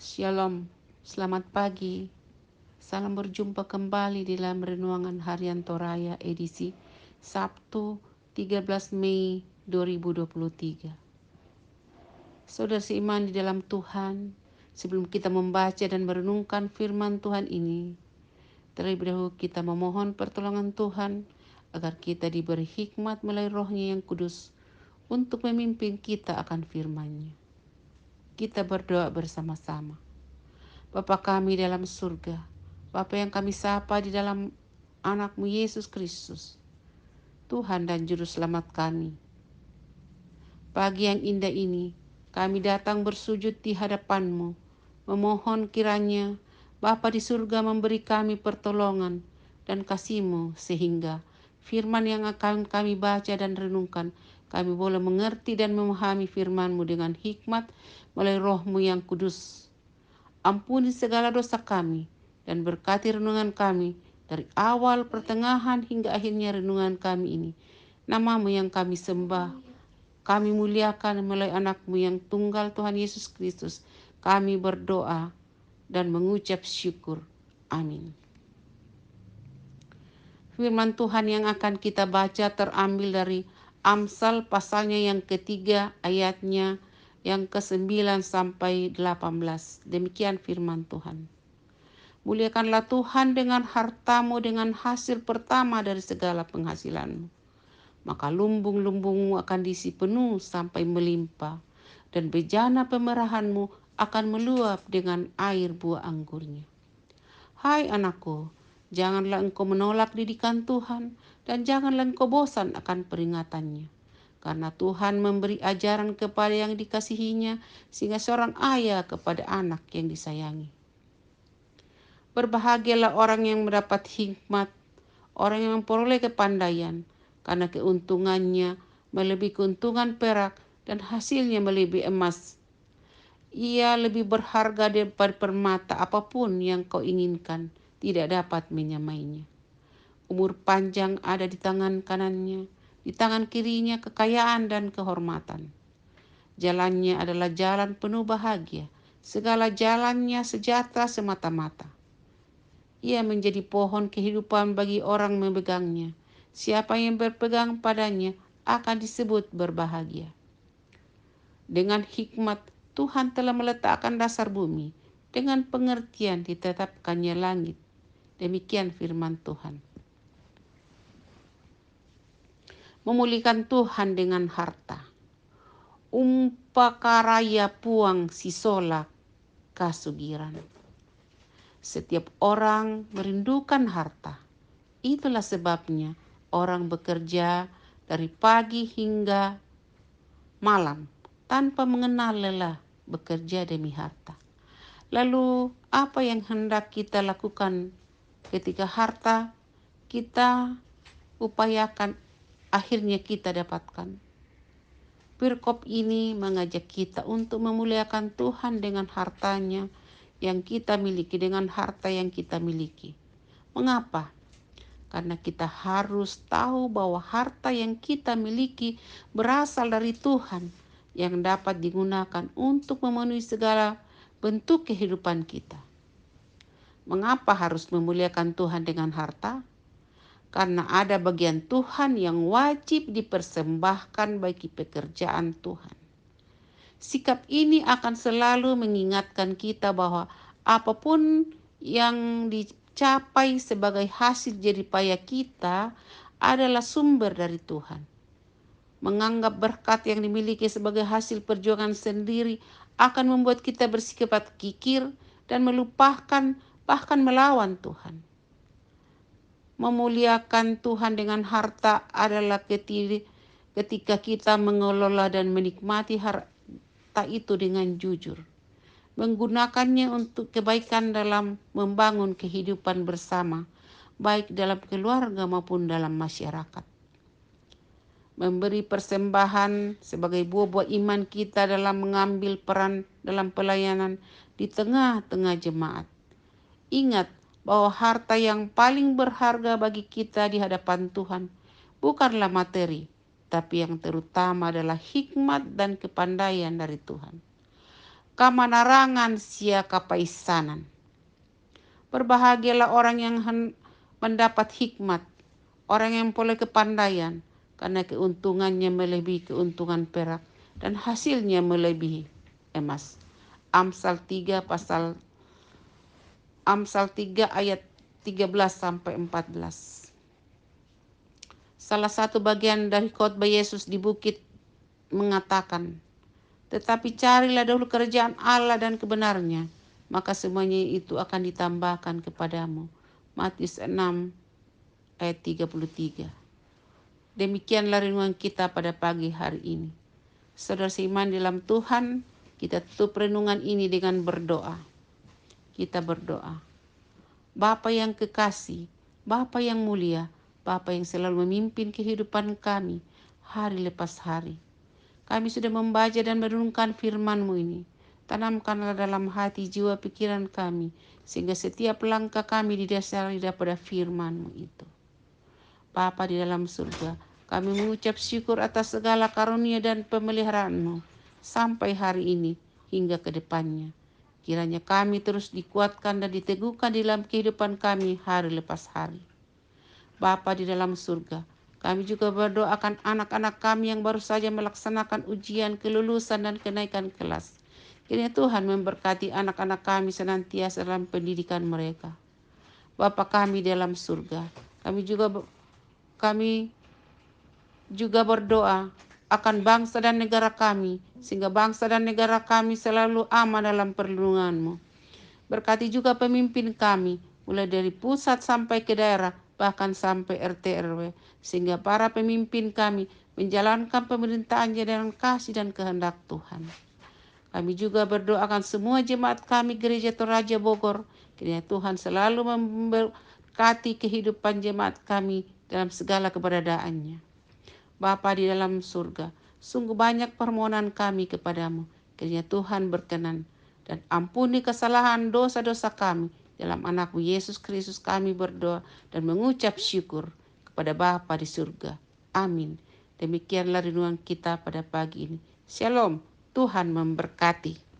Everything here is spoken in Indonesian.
Shalom, selamat pagi. Salam berjumpa kembali di dalam Renungan Harian Toraya edisi Sabtu 13 Mei 2023. Saudara seiman di dalam Tuhan, sebelum kita membaca dan merenungkan firman Tuhan ini, terlebih dahulu kita memohon pertolongan Tuhan agar kita diberi hikmat melalui Roh-Nya yang kudus untuk memimpin kita akan firman-Nya. Kita berdoa bersama-sama. Bapa kami dalam surga, Bapa yang kami sapa di dalam anak-Mu Yesus Kristus, Tuhan dan Juru Selamat kami. Pagi yang indah ini, kami datang bersujud di hadapan-Mu, memohon kiranya Bapa di surga memberi kami pertolongan dan kasih-Mu sehingga firman yang akan kami baca dan renungkan, kami boleh mengerti dan memahami firman-Mu dengan hikmat melalui Roh-Mu yang kudus. Ampuni segala dosa kami dan berkati renungan kami dari awal, pertengahan hingga akhirnya renungan kami ini. Nama-Mu yang kami sembah, kami muliakan melalui anak-Mu yang tunggal Tuhan Yesus Kristus. Kami berdoa dan mengucap syukur. Amin. Firman Tuhan yang akan kita baca terambil dari Amsal pasalnya yang ketiga ayatnya yang ke-9 sampai 18. Demikian firman Tuhan. Muliakanlah Tuhan dengan hartamu, dengan hasil pertama dari segala penghasilanmu. Maka lumbung-lumbungmu akan diisi penuh sampai melimpah, dan bejana pemerahanmu akan meluap dengan air buah anggurnya. Hai anakku, janganlah engkau menolak didikan Tuhan, dan janganlah engkau bosan akan peringatannya. Karena Tuhan memberi ajaran kepada yang dikasihinya, sehingga seorang ayah kepada anak yang disayangi. Berbahagialah orang yang mendapat hikmat, orang yang memperoleh kepandaian, karena keuntungannya melebihi keuntungan perak dan hasilnya melebihi emas. Ia lebih berharga daripada permata, apapun yang kau inginkan tidak dapat menyamainya. Umur panjang ada di tangan kanannya, di tangan kirinya kekayaan dan kehormatan. Jalannya adalah jalan penuh bahagia, segala jalannya sejahtera semata-mata. Ia menjadi pohon kehidupan bagi orang memegangnya. Siapa yang berpegang padanya akan disebut berbahagia. Dengan hikmat Tuhan telah meletakkan dasar bumi, dengan pengertian ditetapkannya langit. Demikian firman Tuhan. Memulihkan Tuhan dengan harta. Umpakaraya puang sisolak kasugiran. Setiap orang merindukan harta. Itulah sebabnya orang bekerja dari pagi hingga malam tanpa mengenal lelah bekerja demi harta. Lalu apa yang hendak kita lakukan ketika harta kita upayakan akhirnya kita dapatkan? Perkop ini mengajak kita untuk memuliakan Tuhan dengan hartanya yang kita miliki, dengan harta yang kita miliki. Mengapa? Karena kita harus tahu bahwa harta yang kita miliki berasal dari Tuhan yang dapat digunakan untuk memenuhi segala bentuk kehidupan kita. Mengapa harus memuliakan Tuhan dengan harta? Karena ada bagian Tuhan yang wajib dipersembahkan bagi pekerjaan Tuhan. Sikap ini akan selalu mengingatkan kita bahwa apapun yang dicapai sebagai hasil jerih payah kita adalah sumber dari Tuhan. Menganggap berkat yang dimiliki sebagai hasil perjuangan sendiri akan membuat kita bersifat kikir dan melupakan bahkan melawan Tuhan. Memuliakan Tuhan dengan harta adalah ketika kita mengelola dan menikmati harta itu dengan jujur, menggunakannya untuk kebaikan dalam membangun kehidupan bersama, baik dalam keluarga maupun dalam masyarakat. Memberi persembahan sebagai buah-buah iman kita dalam mengambil peran dalam pelayanan di tengah-tengah jemaat. Ingat bahwa harta yang paling berharga bagi kita di hadapan Tuhan bukanlah materi, tapi yang terutama adalah hikmat dan kepandaian dari Tuhan. kamanarangan sia kapaisanan. Berbahagialah orang yang mendapat hikmat, orang yang memperoleh kepandaian, karena keuntungannya melebihi keuntungan perak dan hasilnya melebihi emas. Amsal 3 ayat 13 sampai 14. Salah satu bagian dari khotbah Yesus di bukit mengatakan, tetapi carilah dahulu kerajaan Allah dan kebenarannya, maka semuanya itu akan ditambahkan kepadamu. Matius 6 ayat 33. Demikianlah renungan kita pada pagi hari ini. Saudara seiman dalam Tuhan, kita tutup renungan ini dengan berdoa. Kita berdoa. Bapa yang kekasih, Bapa yang mulia, Bapa yang selalu memimpin kehidupan kami hari lepas hari. Kami sudah membaca dan merenungkan firman-Mu ini. Tanamkanlah dalam hati jiwa pikiran kami, sehingga setiap langkah kami didasari daripada firman-Mu itu. Bapa di dalam surga, kami mengucap syukur atas segala karunia dan pemeliharaan-Mu sampai hari ini hingga ke depannya. Kiranya kami terus dikuatkan dan diteguhkan dalam kehidupan kami hari lepas hari. Bapa di dalam surga, kami juga berdoakan anak-anak kami yang baru saja melaksanakan ujian kelulusan dan kenaikan kelas. Kiranya Tuhan memberkati anak-anak kami senantiasa dalam pendidikan mereka. Bapa kami dalam surga, kami juga berdoa akan bangsa dan negara kami, sehingga bangsa dan negara kami selalu aman dalam perlindungan-Mu. Berkati juga pemimpin kami, mulai dari pusat sampai ke daerah, bahkan sampai RT RW, sehingga para pemimpin kami menjalankan pemerintahannya dengan kasih dan kehendak Tuhan. Kami juga berdoakan semua jemaat kami Gereja Toraja Bogor, kiranya Tuhan selalu memberkati kehidupan jemaat kami dalam segala keberadaannya. Bapa di dalam surga, sungguh banyak permohonan kami kepadamu, kiranya Tuhan berkenan dan ampuni kesalahan dosa-dosa kami. Dalam anak-Mu Yesus Kristus kami berdoa dan mengucap syukur kepada Bapa di surga. Amin. Demikianlah renungan kita pada pagi ini. Shalom, Tuhan memberkati.